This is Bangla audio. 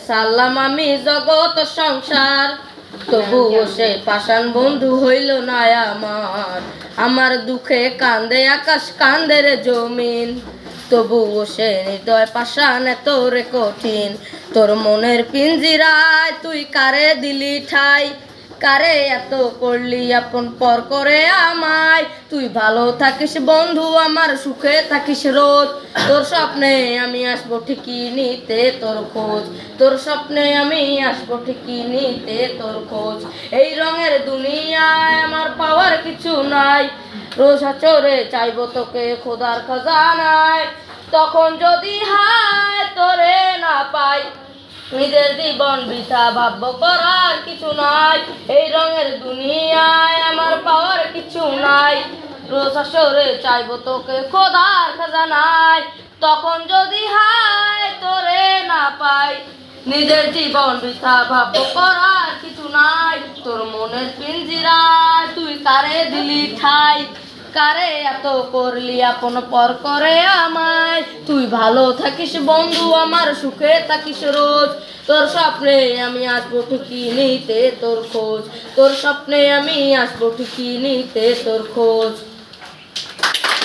সালাম আমি জগৎ সংসার, তবুও সে পাষাণ বন্ধু হইল না আমার। আমার দুঃখে কান্দে আকাশ, কান্দে রে জমিন, তবুও সে হৃদয় পাষাণ এত রে কঠিন। তোর মনের পিঞ্জিরায় তুই কারে দিলি ঠাই, কারে এত করলি আপন পর করে আমায়। তুই ভালো থাকিস বন্ধু আমার, সুখে থাকিস রোজ। তোর স্বপ্নে আমি আসবো ঠিকই নিতে তোর খোঁজ, তোর স্বপ্নে আমি আসবো ঠিকই নিতে তোর খোঁজ। এই রঙের দুনিয়ায় আমার পাওয়ার কিছু নাই, রোজা চোরে চাইবো তোকে খোদার খাজানায়। তখন যদি হায় তোরে না পাই, নিজের জীবন বৃথা ভাববো করার কিছু নাই। এই রঙের দুনিয়ায় আমার পাওয়ার কিছু নাই, রোজ আসরে চাইবো তোকে খোদার খাজানায়। তখন যদি হায় তোরে না পাই, নিজের জীবন বৃথা ভাববো করার কিছু নাই। তোর মনের পিঞ্জিরায় তুই কারে দিলি ঠাই, কারে এত করলি আপন পর করে আমায়। তুই ভালো থাকিস বন্ধু আমার, সুখে থাকিস রোজ। তোর স্বপ্নে আমি আসবো ঠিকই নিতে তোর খোঁজ, তোর স্বপ্নে আমি আসবো ঠিকই নিতে তোর খোঁজ।